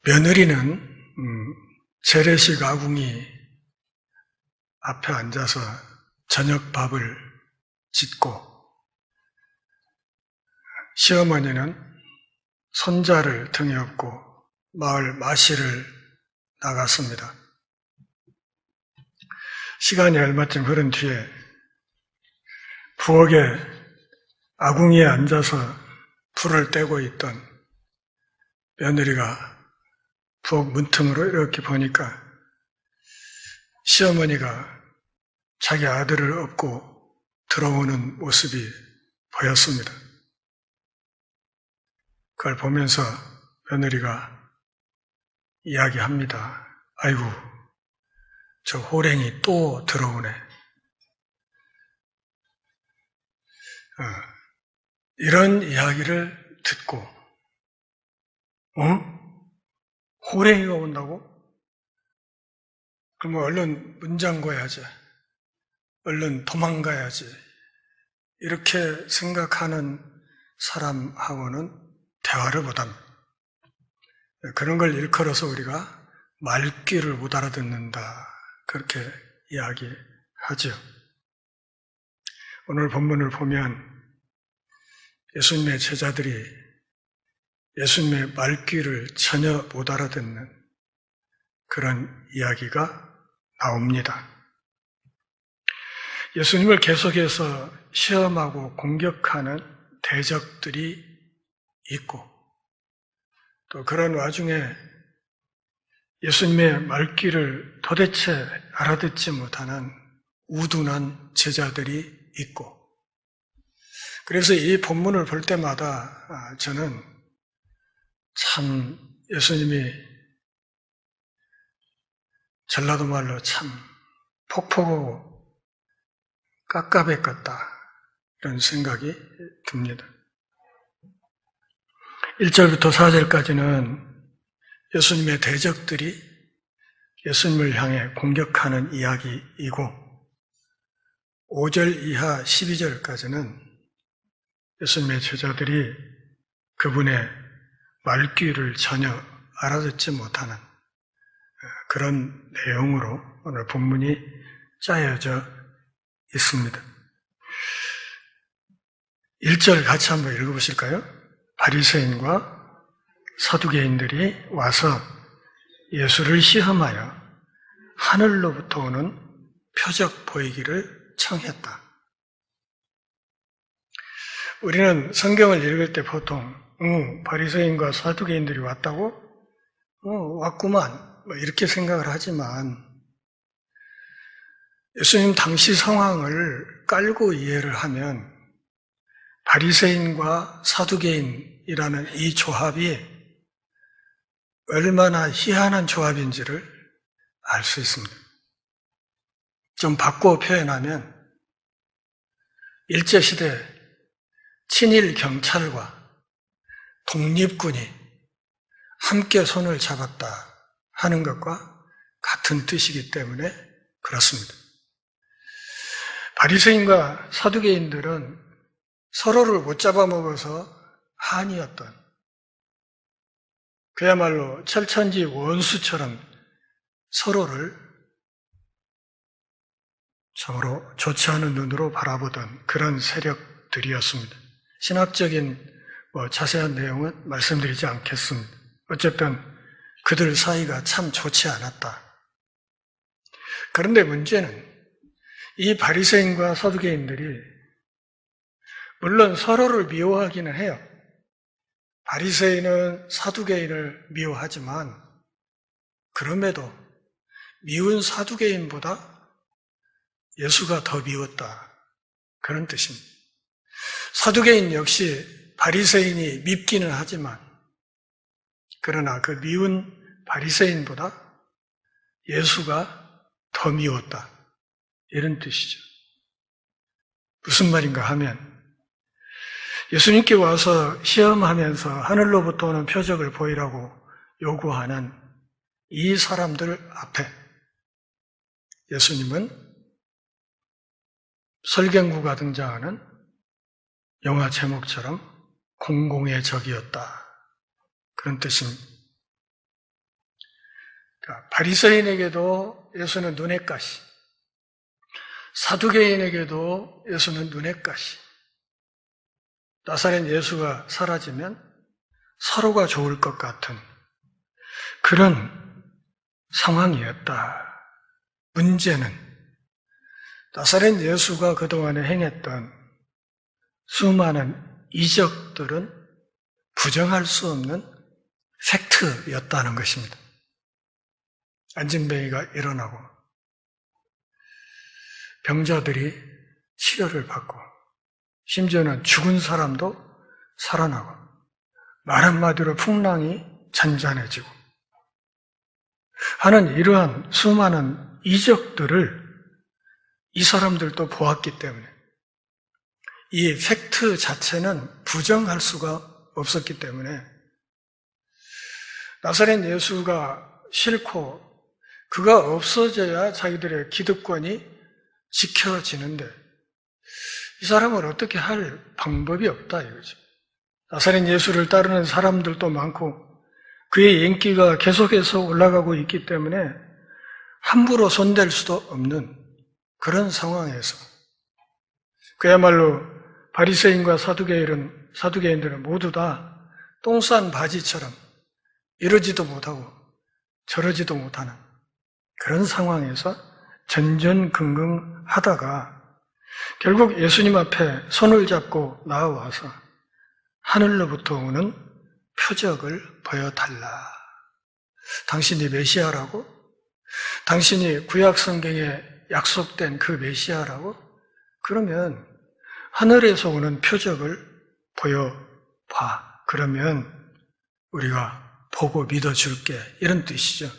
며느리는 재래식 아궁이 앞에 앉아서 저녁 밥을 짓고 시어머니는 손자를 등에 업고 마을 마실을 나갔습니다. 시간이 얼마쯤 흐른 뒤에 부엌에 아궁이에 앉아서 불을 떼고 있던 며느리가 부엌 문틈으로 이렇게 보니까 시어머니가 자기 아들을 업고 들어오는 모습이 보였습니다. 그걸 보면서 며느리가 이야기합니다. 아이고, 저 호랭이 또 들어오네. 이런 이야기를 듣고, 호랭이가 온다고? 그러면 얼른 문 잠궈야지. 얼른 도망가야지. 이렇게 생각하는 사람하고는 대화를 못합니다. 그런 걸 일컬어서 우리가 말귀를 못 알아듣는다. 그렇게 이야기하죠. 오늘 본문을 보면 예수님의 제자들이 예수님의 말귀를 전혀 못 알아듣는 그런 이야기가 나옵니다. 예수님을 계속해서 시험하고 공격하는 대적들이 있고 또 그런 와중에 예수님의 말귀를 도대체 알아듣지 못하는 우둔한 제자들이 있고 그래서 이 본문을 볼 때마다 저는 참 예수님이 전라도 말로 참 폭포고 깝깝해 같다 이런 생각이 듭니다. 1절부터 4절까지는 예수님의 대적들이 예수님을 향해 공격하는 이야기이고 5절 이하 12절까지는 예수님의 제자들이 그분의 말귀를 전혀 알아듣지 못하는 그런 내용으로 오늘 본문이 짜여져 있습니다. 1절 같이 한번 읽어보실까요? 바리새인과 사두개인들이 와서 예수를 시험하여 하늘로부터 오는 표적 보이기를 청했다. 우리는 성경을 읽을 때 보통 바리새인과 사두개인들이 왔다고? 왔구만 이렇게 생각을 하지만 예수님 당시 상황을 깔고 이해를 하면 바리새인과 사두개인이라는 이 조합이 얼마나 희한한 조합인지를 알 수 있습니다. 좀 바꿔 표현하면 일제시대 친일 경찰과 독립군이 함께 손을 잡았다 하는 것과 같은 뜻이기 때문에 그렇습니다. 바리새인과 사두개인들은 서로를 못 잡아먹어서 한이었던 그야말로 철천지 원수처럼 서로를 참으로 좋지 않은 눈으로 바라보던 그런 세력들이었습니다. 신학적인 자세한 내용은 말씀드리지 않겠습니다. 어쨌든 그들 사이가 참 좋지 않았다. 그런데 문제는 이 바리새인과 사두개인들이 물론 서로를 미워하기는 해요. 바리새인은 사두개인을 미워하지만 그럼에도 미운 사두개인보다 예수가 더 미웠다. 그런 뜻입니다. 사두개인 역시 바리새인이 밉기는 하지만 그러나 그 미운 바리새인보다 예수가 더 미웠다. 이런 뜻이죠. 무슨 말인가 하면 예수님께 와서 시험하면서 하늘로부터 오는 표적을 보이라고 요구하는 이 사람들 앞에 예수님은 설경구가 등장하는 영화 제목처럼 공공의 적이었다. 그런 뜻입니다. 바리새인에게도 예수는 눈엣 가시, 사두개인에게도 예수는 눈엣 가시. 나사렛 예수가 사라지면 서로가 좋을 것 같은 그런 상황이었다. 문제는 나사렛 예수가 그동안에 행했던 수많은 이적들은 부정할 수 없는 팩트였다는 것입니다. 안진뱅이가 일어나고 병자들이 치료를 받고 심지어는 죽은 사람도 살아나고 말 한마디로 풍랑이 잔잔해지고 하는 이러한 수많은 이적들을 이 사람들도 보았기 때문에 이 팩트 자체는 부정할 수가 없었기 때문에 나사렛 예수가 싫고 그가 없어져야 자기들의 기득권이 지켜지는데 이 사람을 어떻게 할 방법이 없다 이거죠. 나사렛 예수를 따르는 사람들도 많고 그의 인기가 계속해서 올라가고 있기 때문에 함부로 손댈 수도 없는 그런 상황에서 그야말로 바리새인과 사두개인들은 모두 다 똥 싼 바지처럼 이러지도 못하고 저러지도 못하는 그런 상황에서 전전긍긍하다가 결국 예수님 앞에 손을 잡고 나와서 하늘로부터 오는 표적을 보여달라. 당신이 메시아라고? 당신이 구약 성경에 약속된 그 메시아라고? 그러면 하늘에서 오는 표적을 보여봐. 그러면 우리가 보고 믿어줄게. 이런 뜻이죠.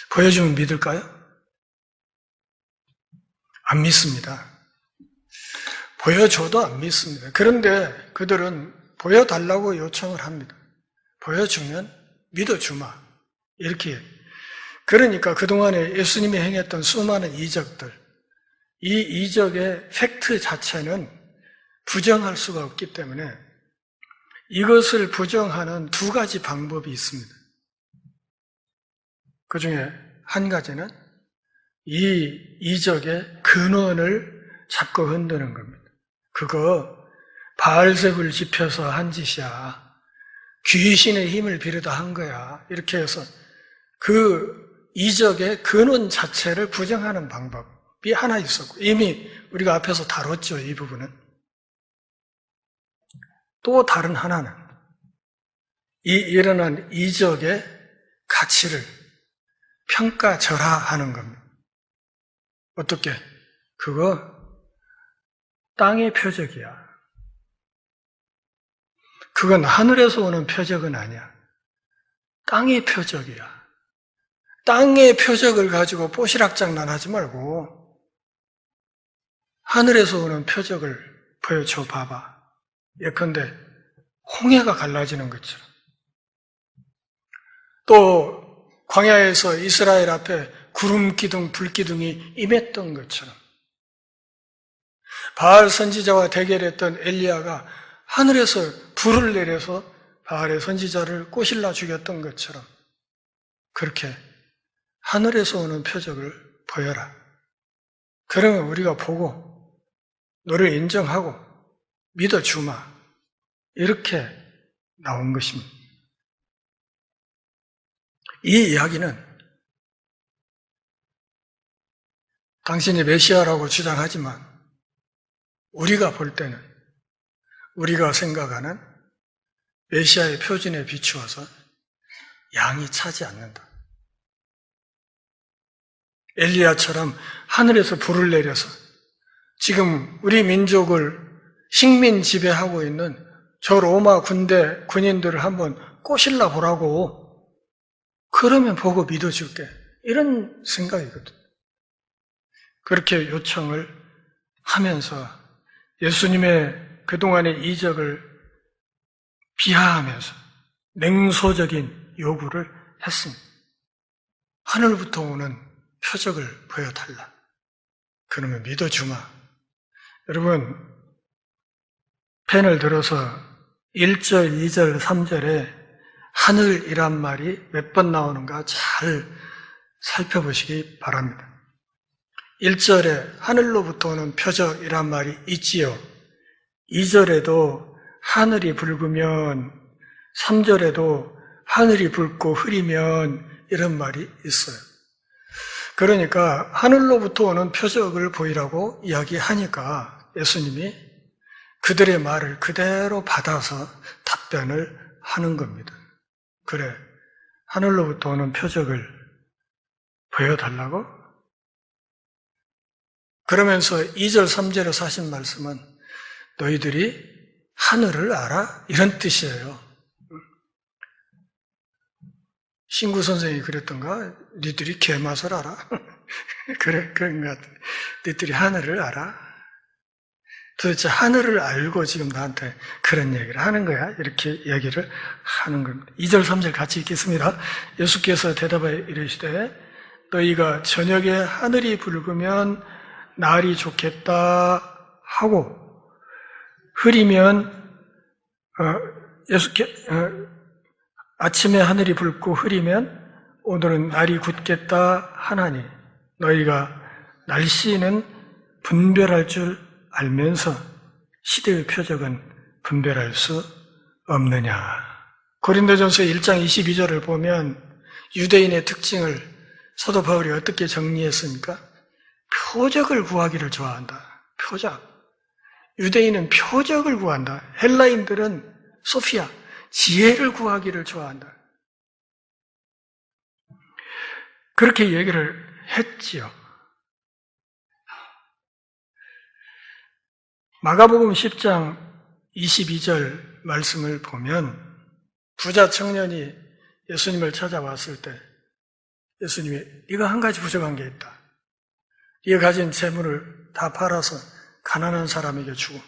보여주면 믿을까요? 안 믿습니다. 보여줘도 안 믿습니다. 그런데 그들은 보여달라고 요청을 합니다. 보여주면 믿어주마. 이렇게. 그러니까 그동안에 예수님이 행했던 수많은 이적들, 이 이적의 팩트 자체는 부정할 수가 없기 때문에 이것을 부정하는 두 가지 방법이 있습니다. 그 중에 한 가지는 이 이적의 근원을 잡고 흔드는 겁니다. 그거 바알셉을 지펴서 한 짓이야. 귀신의 힘을 빌어다 한 거야. 이렇게 해서 그 이적의 근원 자체를 부정하는 방법이 하나 있었고 이미 우리가 앞에서 다뤘죠. 이 부분은. 또 다른 하나는 이 일어난 이적의 가치를 평가절하하는 겁니다. 어떻게? 그거 땅의 표적이야. 그건 하늘에서 오는 표적은 아니야. 땅의 표적이야. 땅의 표적을 가지고 뽀시락장난하지 말고 하늘에서 오는 표적을 보여줘 봐봐. 예컨대 홍해가 갈라지는 것처럼 또 광야에서 이스라엘 앞에 구름기둥, 불기둥이 임했던 것처럼 바알 선지자와 대결했던 엘리야가 하늘에서 불을 내려서 바알의 선지자를 꼬실라 죽였던 것처럼 그렇게 하늘에서 오는 표적을 보여라. 그러면 우리가 보고 너를 인정하고 믿어주마. 이렇게 나온 것입니다. 이 이야기는 당신이 메시아라고 주장하지만 우리가 볼 때는 우리가 생각하는 메시아의 표준에 비추어서 양이 차지 않는다. 엘리야처럼 하늘에서 불을 내려서 지금 우리 민족을 식민 지배하고 있는 저 로마 군대 군인들을 한번 꼬실라 보라고. 그러면 보고 믿어줄게. 이런 생각이거든. 그렇게 요청을 하면서 예수님의 그동안의 이적을 비하하면서 냉소적인 요구를 했습니다. 하늘부터 오는 표적을 보여달라. 그러면 믿어주마. 여러분, 펜을 들어서 1절, 2절, 3절에 하늘이란 말이 몇 번 나오는가 잘 살펴보시기 바랍니다. 1절에 하늘로부터 오는 표적이란 말이 있지요. 2절에도 하늘이 붉으면, 3절에도 하늘이 붉고 흐리면 이런 말이 있어요. 그러니까 하늘로부터 오는 표적을 보이라고 이야기하니까 예수님이 그들의 말을 그대로 받아서 답변을 하는 겁니다. 그래, 하늘로부터 오는 표적을 보여달라고? 그러면서 2절, 3절에서 하신 말씀은 너희들이 하늘을 알아? 이런 뜻이에요. 신구 선생이 그랬던가? 너희들이 개맛을 알아? 그래, 그런 것 같아. 너희들이 하늘을 알아? 도대체 하늘을 알고 지금 나한테 그런 얘기를 하는 거야? 이렇게 얘기를 하는 겁니다. 2절, 3절 같이 읽겠습니다. 예수께서 대답하여 이르시되 너희가 저녁에 하늘이 붉으면 날이 좋겠다 하고 흐리면 아침에 하늘이 붉고 흐리면 오늘은 날이 굳겠다 하나니 너희가 날씨는 분별할 줄 알면서 시대의 표적은 분별할 수 없느냐. 고린도전서 1장 22절을 보면 유대인의 특징을 사도 바울이 어떻게 정리했습니까? 표적을 구하기를 좋아한다. 표적. 유대인은 표적을 구한다. 헬라인들은 소피아, 지혜를 구하기를 좋아한다. 그렇게 얘기를 했지요. 마가복음 10장 22절 말씀을 보면 부자 청년이 예수님을 찾아왔을 때 예수님이 이거 한 가지 부족한 게 있다. 네가 가진 재물을 다 팔아서 가난한 사람에게 주고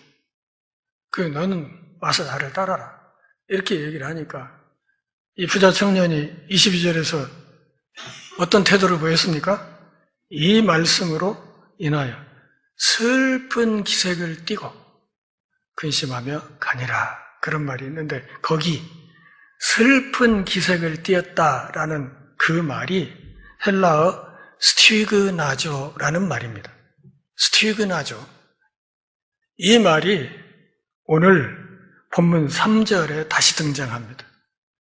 너는 와서 나를 따라라. 이렇게 얘기를 하니까 이 부자 청년이 22절에서 어떤 태도를 보였습니까? 이 말씀으로 인하여 슬픈 기색을 띠고 근심하며 가니라. 그런 말이 있는데 거기 슬픈 기색을 띠었다라는 그 말이 헬라어 스티그나조라는 말입니다. 스티그나조. 이 말이 오늘 본문 3절에 다시 등장합니다.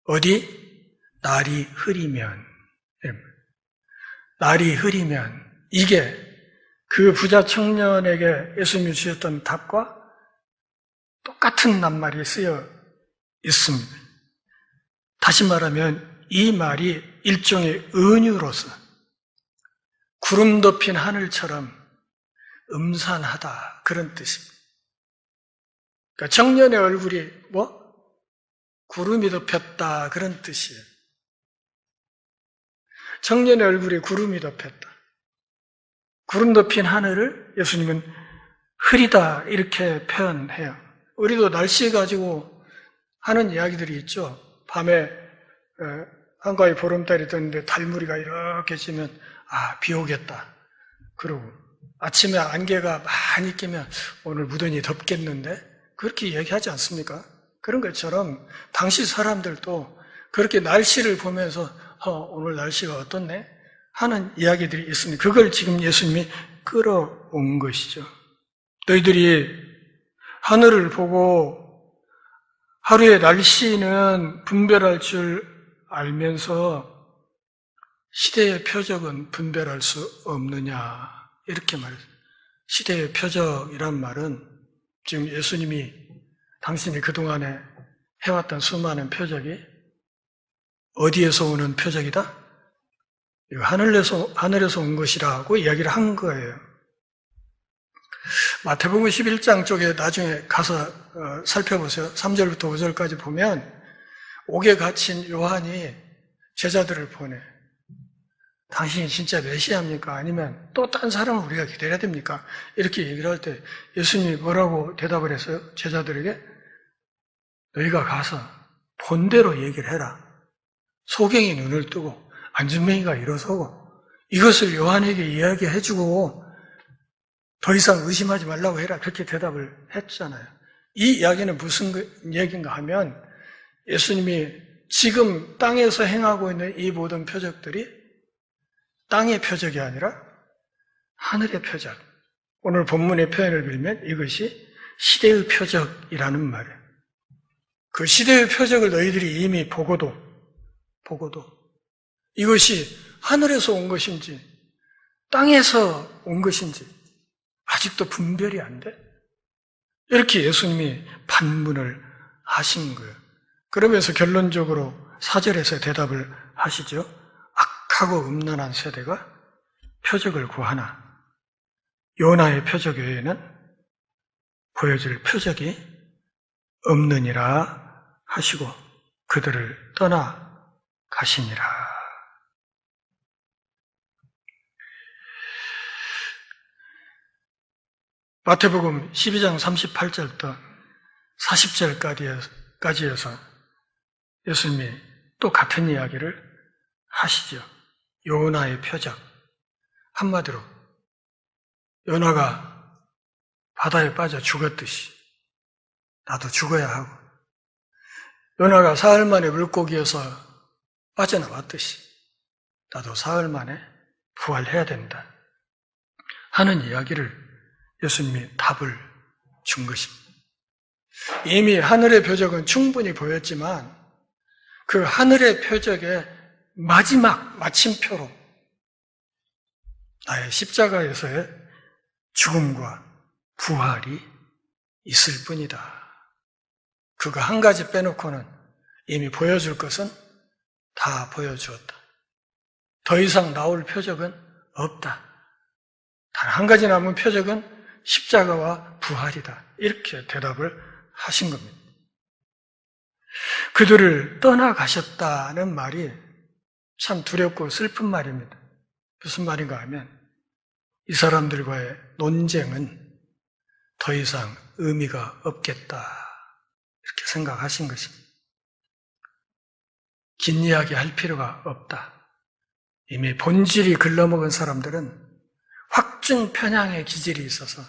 어디? 날이 흐리면. 날이 흐리면. 이게 그 부자 청년에게 예수님이 주셨던 답과 똑같은 낱말이 쓰여 있습니다. 다시 말하면 이 말이 일종의 은유로서 구름 덮인 하늘처럼 음산하다 그런 뜻입니다. 그러니까 청년의 얼굴이 구름이 덮였다 그런 뜻이에요. 청년의 얼굴이 구름이 덮였다. 구름 덮인 하늘을 예수님은 흐리다 이렇게 표현해요. 우리도 날씨 가지고 하는 이야기들이 있죠. 밤에 한가위 보름달이 떴는데 달무리가 이렇게 지면 비 오겠다. 그러고 아침에 안개가 많이 끼면 오늘 무더니 덥겠는데 그렇게 얘기하지 않습니까? 그런 것처럼 당시 사람들도 그렇게 날씨를 보면서 오늘 날씨가 어떻네? 하는 이야기들이 있습니다. 그걸 지금 예수님이 끌어온 것이죠. 너희들이 하늘을 보고 하루의 날씨는 분별할 줄 알면서 시대의 표적은 분별할 수 없느냐 이렇게 말했어요. 시대의 표적이란 말은 지금 예수님이 당신이 그동안에 해왔던 수많은 표적이 어디에서 오는 표적이다? 하늘에서 온 것이라고 이야기를 한 거예요. 마태복음 11장 쪽에 나중에 가서 살펴보세요. 3절부터 5절까지 보면 옥에 갇힌 요한이 제자들을 보내. 당신이 진짜 메시아입니까? 아니면 또 딴 사람을 우리가 기다려야 됩니까? 이렇게 얘기를 할 때 예수님이 뭐라고 대답을 했어요? 제자들에게 너희가 가서 본대로 얘기를 해라. 소경이 눈을 뜨고 안진뱅이가 일어서고 이것을 요한에게 이야기해주고 더 이상 의심하지 말라고 해라. 그렇게 대답을 했잖아요. 이 이야기는 무슨 얘기인가 하면 예수님이 지금 땅에서 행하고 있는 이 모든 표적들이 땅의 표적이 아니라 하늘의 표적. 오늘 본문의 표현을 빌면 이것이 시대의 표적이라는 말이에요. 그 시대의 표적을 너희들이 이미 보고도 이것이 하늘에서 온 것인지 땅에서 온 것인지 아직도 분별이 안 돼? 이렇게 예수님이 반문을 하신 거예요. 그러면서 결론적으로 4절에서 대답을 하시죠. 악하고 음란한 세대가 표적을 구하나 요나의 표적 외에는 보여줄 표적이 없느니라 하시고 그들을 떠나 가시니라. 마태복음 12장 38절부터 40절까지에서 예수님이 또 같은 이야기를 하시죠. 요나의 표적. 한마디로 요나가 바다에 빠져 죽었듯이 나도 죽어야 하고 요나가 사흘 만에 물고기에서 빠져나왔듯이 나도 사흘 만에 부활해야 된다 하는 이야기를 예수님이 답을 준 것입니다. 이미 하늘의 표적은 충분히 보였지만 그 하늘의 표적의 마지막 마침표로 나의 십자가에서의 죽음과 부활이 있을 뿐이다. 그거 한 가지 빼놓고는 이미 보여줄 것은 다 보여주었다. 더 이상 나올 표적은 없다. 단 한 가지 남은 표적은 십자가와 부활이다. 이렇게 대답을 하신 겁니다. 그들을 떠나가셨다는 말이 참 두렵고 슬픈 말입니다. 무슨 말인가 하면 이 사람들과의 논쟁은 더 이상 의미가 없겠다. 이렇게 생각하신 것입니다. 긴 이야기 할 필요가 없다. 이미 본질이 글러먹은 사람들은 확증 편향의 기질이 있어서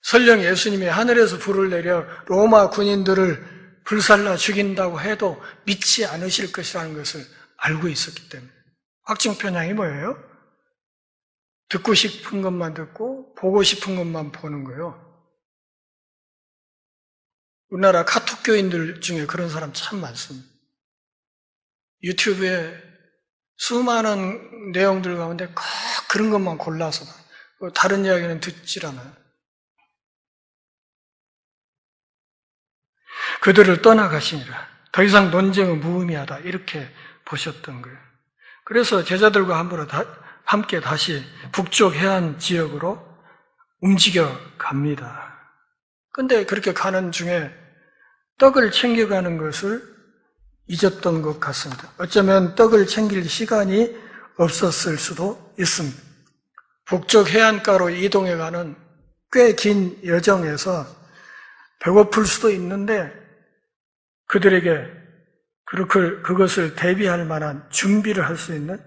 설령 예수님이 하늘에서 불을 내려 로마 군인들을 불살라 죽인다고 해도 믿지 않으실 것이라는 것을 알고 있었기 때문에. 확증 편향이 뭐예요? 듣고 싶은 것만 듣고 보고 싶은 것만 보는 거예요. 우리나라 카톡교인들 중에 그런 사람 참 많습니다. 유튜브에 수많은 내용들 가운데 꼭 그런 것만 골라서 다른 이야기는 듣질 않아요. 그들을 떠나가시니라. 더 이상 논쟁은 무의미하다. 이렇게 보셨던 거예요. 그래서 제자들과 함께 다시 북쪽 해안 지역으로 움직여 갑니다. 근데 그렇게 가는 중에 떡을 챙겨가는 것을 잊었던 것 같습니다. 어쩌면 떡을 챙길 시간이 없었을 수도 있습니다. 북쪽 해안가로 이동해가는 꽤 긴 여정에서 배고플 수도 있는데 그들에게 그것을 대비할 만한 준비를 할 수 있는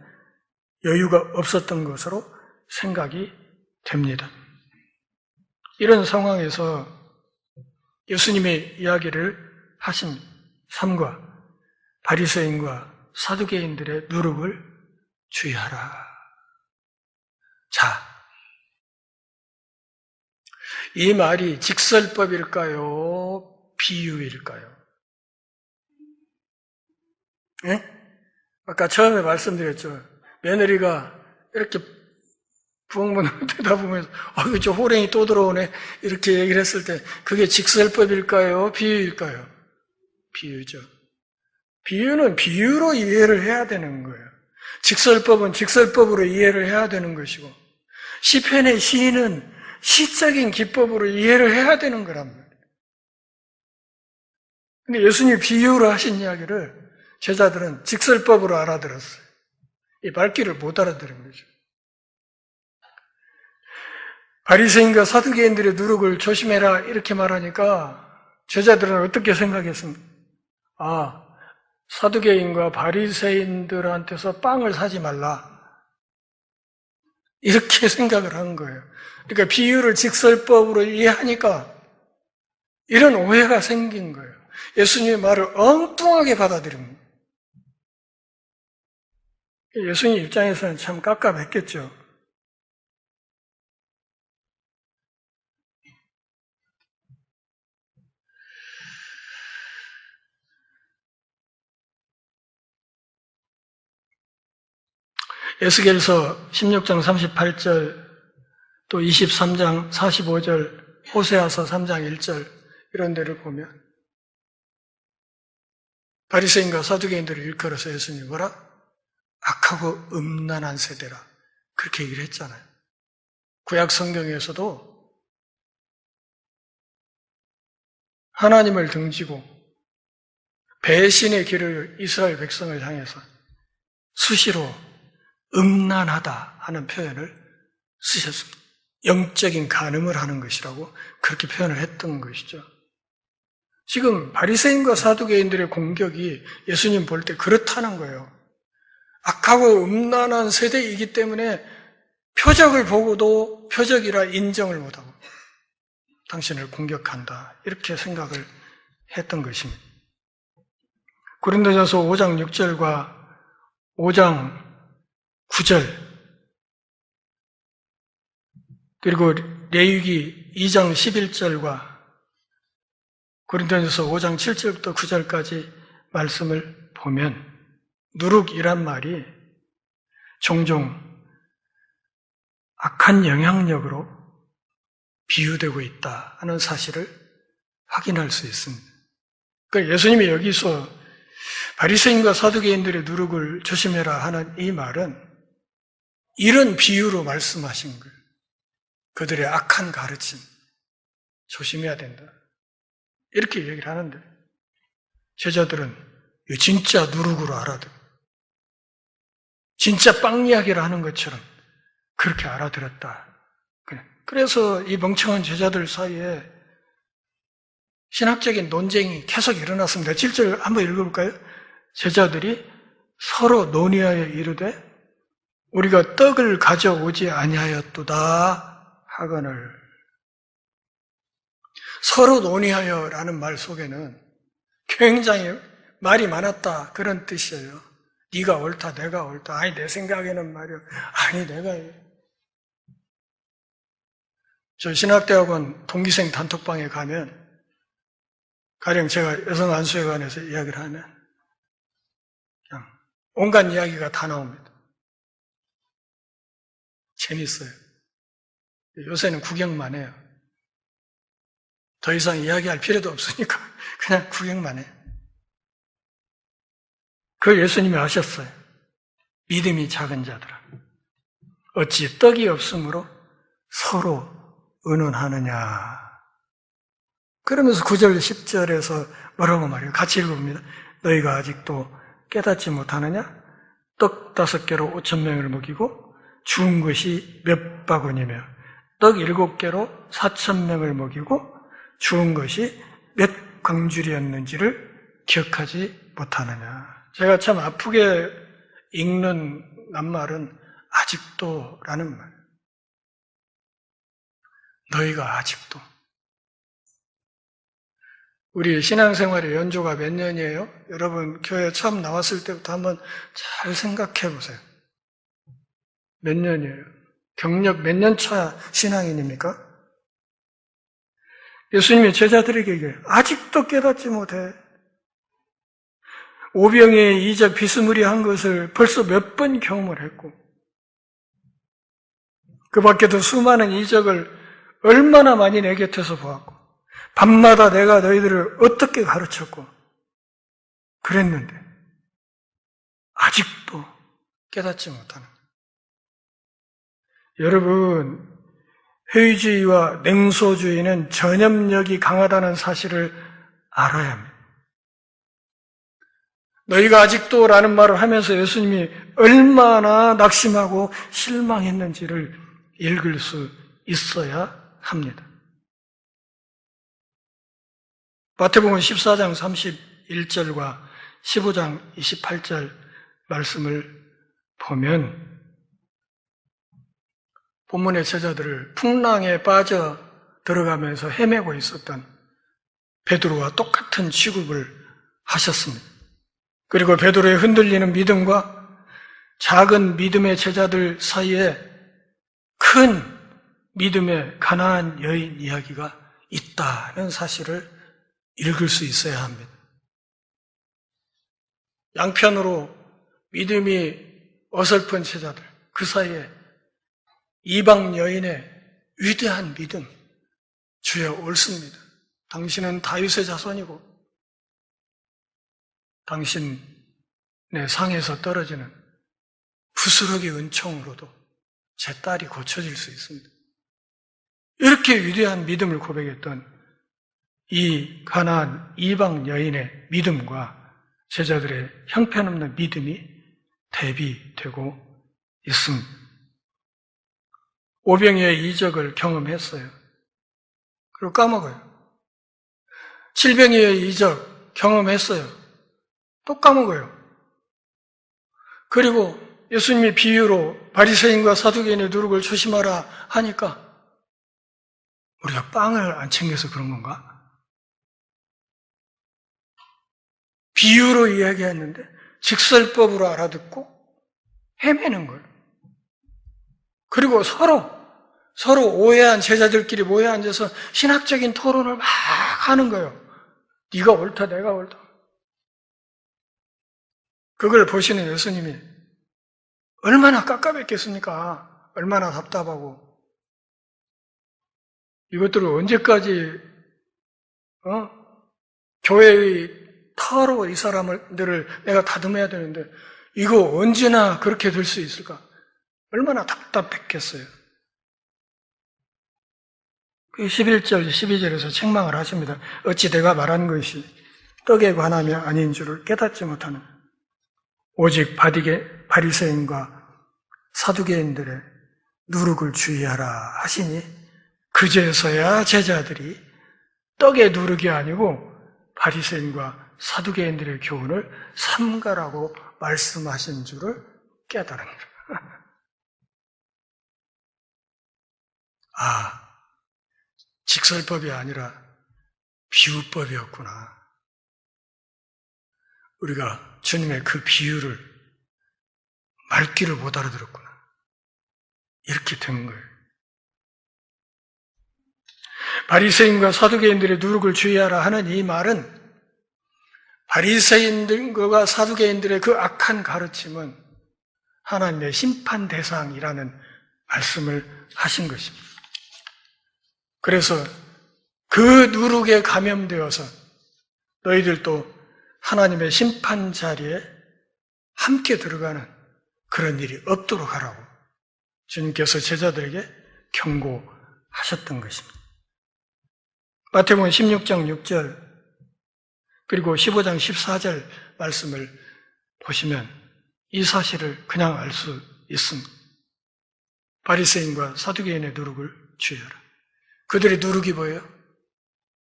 여유가 없었던 것으로 생각이 됩니다. 이런 상황에서 예수님의 이야기를 하신 삶과 바리새인과 사두개인들의 누룩을 주의하라. 자, 이 말이 직설법일까요? 비유일까요? 네? 아까 처음에 말씀드렸죠. 며느리가 이렇게 부엌문을 대다보면서 이거 저 호랭이 또 들어오네 이렇게 얘기를 했을 때 그게 직설법일까요? 비유일까요? 비유죠. 비유는 비유로 이해를 해야 되는 거예요. 직설법은 직설법으로 이해를 해야 되는 것이고 시편의 시인은 시적인 기법으로 이해를 해야 되는 거란 말이에요. 근데 예수님이 비유로 하신 이야기를 제자들은 직설법으로 알아들었어요. 이 말귀를 못 알아들은 거죠. 바리새인과 사두개인들의 누룩을 조심해라 이렇게 말하니까 제자들은 어떻게 생각했습니까? 사두개인과 바리새인들한테서 빵을 사지 말라 이렇게 생각을 한 거예요. 그러니까 비유를 직설법으로 이해하니까 이런 오해가 생긴 거예요. 예수님의 말을 엉뚱하게 받아들입니다. 예수님 입장에서는 참 깝깝했겠죠. 에스겔서 16장 38절, 또 23장 45절, 호세아서 3장 1절 이런 데를 보면 바리새인과 사두개인들을 일컬어서 예수님이 뭐라? 악하고 음란한 세대라 그렇게 얘기를 했잖아요. 구약 성경에서도 하나님을 등지고 배신의 길을 이스라엘 백성을 향해서 수시로 음란하다 하는 표현을 쓰셨습니다. 영적인 간음을 하는 것이라고 그렇게 표현을 했던 것이죠. 지금 바리새인과 사두개인들의 공격이 예수님 볼 때 그렇다는 거예요. 악하고 음란한 세대이기 때문에 표적을 보고도 표적이라 인정을 못하고 당신을 공격한다 이렇게 생각을 했던 것입니다. 고린도전서 5장 6절과 5장 9절 그리고 레위기 2장 11절과 고린도전서 5장 7절부터 9절까지 말씀을 보면 누룩이란 말이 종종 악한 영향력으로 비유되고 있다 하는 사실을 확인할 수 있습니다. 그러니까 예수님이 여기서 바리새인과 사두개인들의 누룩을 조심해라 하는 이 말은 이런 비유로 말씀하신 거예요. 그들의 악한 가르침 조심해야 된다. 이렇게 얘기를 하는데 제자들은 진짜 누룩으로 알아들어. 진짜 빵 이야기를 하는 것처럼 그렇게 알아들었다. 그래서 이 멍청한 제자들 사이에 신학적인 논쟁이 계속 일어났습니다. 7절 한번 읽어볼까요? 제자들이 서로 논의하여 이르되 우리가 떡을 가져오지 아니하였도다 하거늘. 서로 논의하여라는 말 속에는 굉장히 말이 많았다 그런 뜻이에요. 네가 옳다 내가 옳다 아니 내 생각에는 말이야 아니 내가 저 신학대학원 동기생 단톡방에 가면 가령 제가 여성 안수회관에서 이야기를 하면 그냥 온갖 이야기가 다 나옵니다. 재밌어요. 요새는 구경만 해요. 더 이상 이야기할 필요도 없으니까 그냥 구경만 해요. 그걸 예수님이 아셨어요. 믿음이 작은 자들아 어찌 떡이 없으므로 서로 의논하느냐. 그러면서 9절 10절에서 뭐라고 말해요? 같이 읽어봅니다. 너희가 아직도 깨닫지 못하느냐? 떡 5개로 5,000명을 먹이고 주운 것이 몇 바구니며 떡 7개로 4,000명을 먹이고 주운 것이 몇 광줄이었는지를 기억하지 못하느냐. 제가 참 아프게 읽는 낱말은 아직도라는 말. 너희가 아직도. 우리 신앙생활의 연조가 몇 년이에요? 여러분 교회 처음 나왔을 때부터 한번 잘 생각해 보세요. 몇 년이에요? 경력 몇 년 차 신앙인입니까? 예수님이 제자들에게 얘기해요. 아직도 깨닫지 못해. 오병이의 이적 비스무리한 것을 벌써 몇 번 경험을 했고 그 밖에도 수많은 이적을 얼마나 많이 내 곁에서 보았고 밤마다 내가 너희들을 어떻게 가르쳤고 그랬는데 아직도 깨닫지 못하는 거예요. 여러분 회의주의와 냉소주의는 전염력이 강하다는 사실을 알아야 합니다. 너희가 아직도 라는 말을 하면서 예수님이 얼마나 낙심하고 실망했는지를 읽을 수 있어야 합니다. 마태복음 14장 31절과 15장 28절 말씀을 보면 본문의 제자들을 풍랑에 빠져 들어가면서 헤매고 있었던 베드로와 똑같은 취급을 하셨습니다. 그리고 베드로의 흔들리는 믿음과 작은 믿음의 제자들 사이에 큰 믿음의 가난한 여인 이야기가 있다는 사실을 읽을 수 있어야 합니다. 양편으로 믿음이 어설픈 제자들, 그 사이에 이방 여인의 위대한 믿음, 주여 옳습니다. 당신은 다윗의 자손이고 당신의 상에서 떨어지는 부스러기 은총으로도 제 딸이 고쳐질 수 있습니다. 이렇게 위대한 믿음을 고백했던 이 가나안 이방 여인의 믿음과 제자들의 형편없는 믿음이 대비되고 있습니다. 오병이의 이적을 경험했어요. 그리고 까먹어요. 칠병이의 이적 경험했어요. 또 까먹어요. 그리고 예수님이 비유로 바리새인과 사두개인의 누룩을 조심하라 하니까 우리가 빵을 안 챙겨서 그런 건가? 비유로 이야기했는데 직설법으로 알아듣고 헤매는 거예요. 그리고 서로 오해한 제자들끼리 모여 앉아서 신학적인 토론을 막 하는 거예요. 네가 옳다, 내가 옳다. 그걸 보시는 예수님이 얼마나 깝깝했겠습니까? 얼마나 답답하고. 이것들을 언제까지 교회의 터로 이 사람들을 내가 다듬어야 되는데 이거 언제나 그렇게 될 수 있을까? 얼마나 답답했겠어요. 11절, 12절에서 책망을 하십니다. 어찌 내가 말한 것이 떡에 관함이 아닌 줄을 깨닫지 못하는 오직 바리새인과 사두개인들의 누룩을 주의하라 하시니 그제서야 제자들이 떡의 누룩이 아니고 바리새인과 사두개인들의 교훈을 삼가라고 말씀하신 줄을 깨달습니다. 직설법이 아니라 비유법이었구나. 우리가 주님의 그 비유를 말귀를 못 알아들었구나. 이렇게 된 거예요. 바리새인과 사두개인들의 누룩을 주의하라 하는 이 말은 바리새인들과 사두개인들의 그 악한 가르침은 하나님의 심판 대상이라는 말씀을 하신 것입니다. 그래서 그 누룩에 감염되어서 너희들도 하나님의 심판 자리에 함께 들어가는 그런 일이 없도록 하라고 주님께서 제자들에게 경고하셨던 것입니다. 마태복음 16장 6절 그리고 15장 14절 말씀을 보시면 이 사실을 그냥 알 수 있습니다. 바리새인과 사두개인의 누룩을 주의하라. 그들의 누룩이 뭐예요?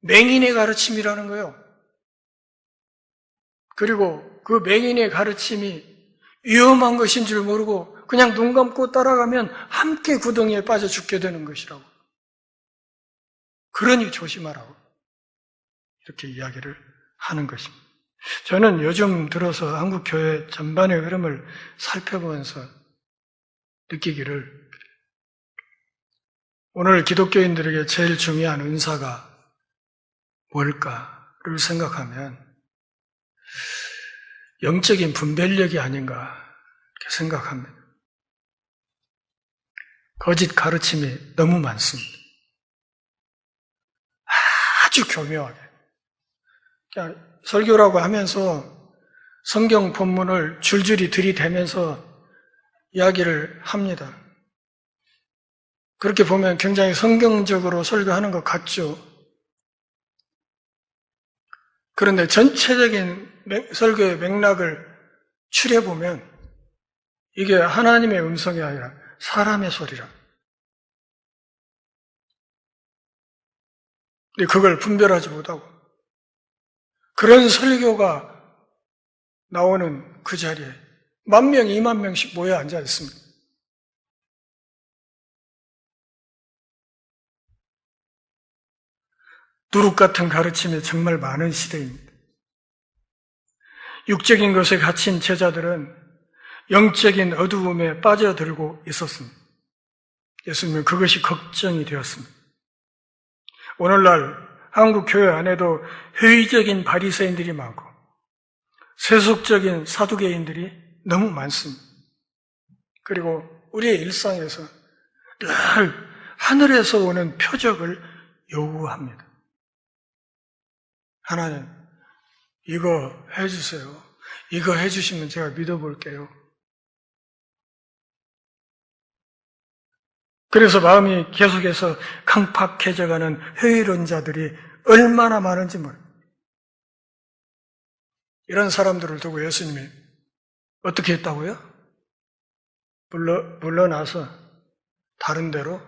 맹인의 가르침이라는 거예요. 그리고 그 맹인의 가르침이 위험한 것인 줄 모르고 그냥 눈 감고 따라가면 함께 구덩이에 빠져 죽게 되는 것이라고. 그러니 조심하라고 이렇게 이야기를 하는 것입니다. 저는 요즘 들어서 한국 교회 전반의 흐름을 살펴보면서 느끼기를 오늘 기독교인들에게 제일 중요한 은사가 뭘까를 생각하면 영적인 분별력이 아닌가 이렇게 생각합니다. 거짓 가르침이 너무 많습니다. 아주 교묘하게. 그냥 설교라고 하면서 성경 본문을 줄줄이 들이대면서 이야기를 합니다. 그렇게 보면 굉장히 성경적으로 설교하는 것 같죠. 그런데 전체적인 설교의 맥락을 추려보면 이게 하나님의 음성이 아니라 사람의 소리라. 근데 그걸 분별하지 못하고 그런 설교가 나오는 그 자리에 10,000명, 20,000명씩 모여 앉아 있습니다. 누룩 같은 가르침이 정말 많은 시대입니다. 육적인 것에 갇힌 제자들은 영적인 어두움에 빠져들고 있었습니다. 예수님은 그것이 걱정이 되었습니다. 오늘날 한국 교회 안에도 회의적인 바리새인들이 많고 세속적인 사두개인들이 너무 많습니다. 그리고 우리의 일상에서 늘 하늘에서 오는 표적을 요구합니다. 하나님, 이거 해주세요. 이거 해주시면 제가 믿어볼게요. 그래서 마음이 계속해서 강팍해져가는 회의론자들이 얼마나 많은지 모릅니다. 이런 사람들을 두고 예수님이 어떻게 했다고요? 물러나서 다른 데로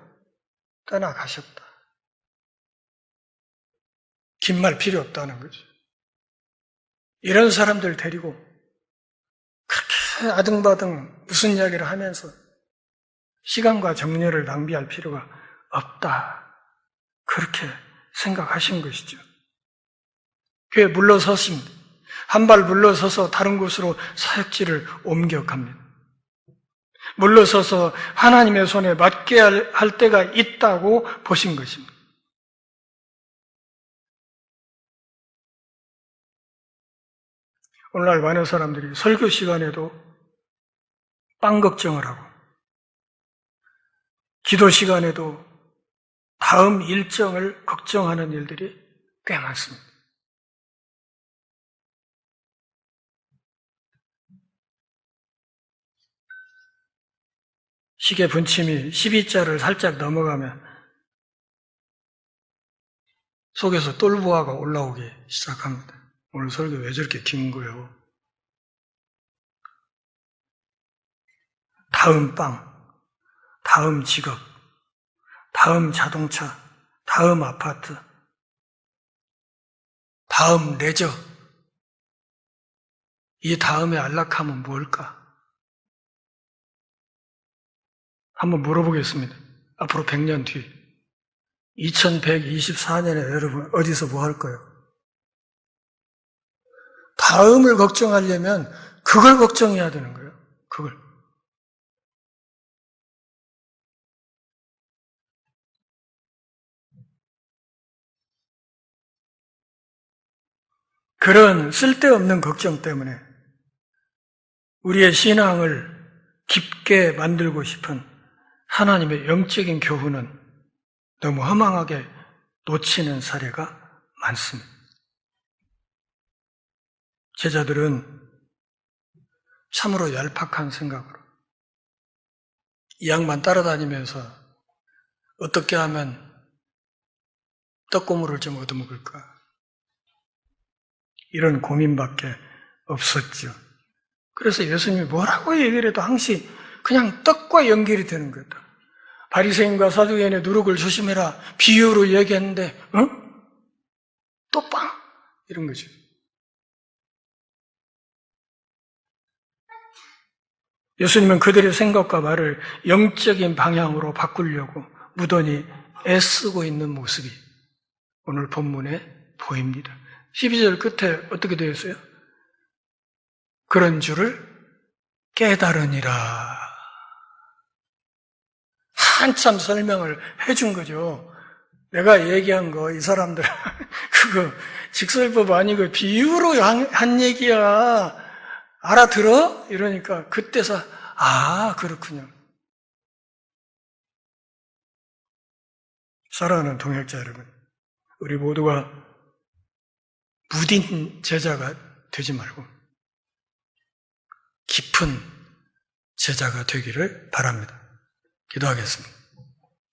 떠나가셨다. 긴 말 필요 없다는 거죠. 이런 사람들 데리고 그렇게 아등바등 무슨 이야기를 하면서 시간과 정열을 낭비할 필요가 없다. 그렇게 생각하신 것이죠. 그에 물러섰습니다. 한 발 물러서서 다른 곳으로 사역지를 옮겨갑니다. 물러서서 하나님의 손에 맡게 할 때가 있다고 보신 것입니다. 오늘날 많은 사람들이 설교 시간에도 빵 걱정을 하고 기도 시간에도 다음 일정을 걱정하는 일들이 꽤 많습니다. 시계 분침이 12자를 살짝 넘어가면 속에서 똘부하가 올라오기 시작합니다. 오늘 설교 왜 저렇게 긴 거예요? 다음 빵, 다음 직업, 다음 자동차, 다음 아파트, 다음 레저. 이 다음에 안락함은 뭘까? 한번 물어보겠습니다. 앞으로 100년 뒤 2124년에 여러분 어디서 뭐 할 거예요? 다음을 걱정하려면 그걸 걱정해야 되는 거예요. 그걸. 그런 쓸데없는 걱정 때문에 우리의 신앙을 깊게 만들고 싶은 하나님의 영적인 교훈은 너무 허망하게 놓치는 사례가 많습니다. 제자들은 참으로 얄팍한 생각으로 이 양반 따라다니면서 어떻게 하면 떡고물을 좀 얻어먹을까? 이런 고민밖에 없었죠. 그래서 예수님이 뭐라고 얘기를 해도 항상 그냥 떡과 연결이 되는 거다. 바리새인과 사두개인의 누룩을 조심해라. 비유로 얘기했는데, 또 빵? 이런 거죠. 예수님은 그들의 생각과 말을 영적인 방향으로 바꾸려고 무던히 애쓰고 있는 모습이 오늘 본문에 보입니다. 12절 끝에 어떻게 되어 있어요? 그런 줄을 깨달으니라. 한참 설명을 해준 거죠. 내가 얘기한 거, 이 사람들, 그거 직설법 아니고 비유로 한 얘기야. 알아들어? 이러니까 그때서, 그렇군요. 사랑하는 동역자 여러분, 우리 모두가 무딘 제자가 되지 말고 깊은 제자가 되기를 바랍니다. 기도하겠습니다.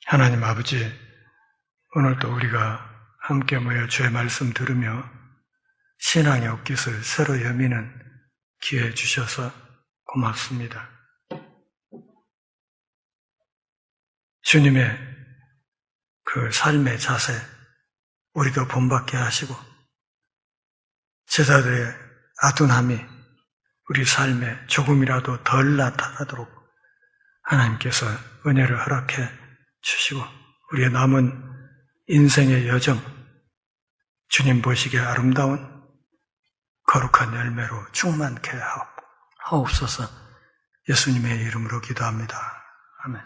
하나님 아버지, 오늘도 우리가 함께 모여 주의 말씀 들으며 신앙의 옷깃을 새로 여미는 기회 주셔서 고맙습니다. 주님의 그 삶의 자세 우리도 본받게 하시고 제자들의 아둔함이 우리 삶에 조금이라도 덜 나타나도록 하나님께서 은혜를 허락해 주시고 우리의 남은 인생의 여정 주님 보시기에 아름다운 거룩한 열매로 충만케 하옵소서. 예수님의 이름으로 기도합니다. 아멘.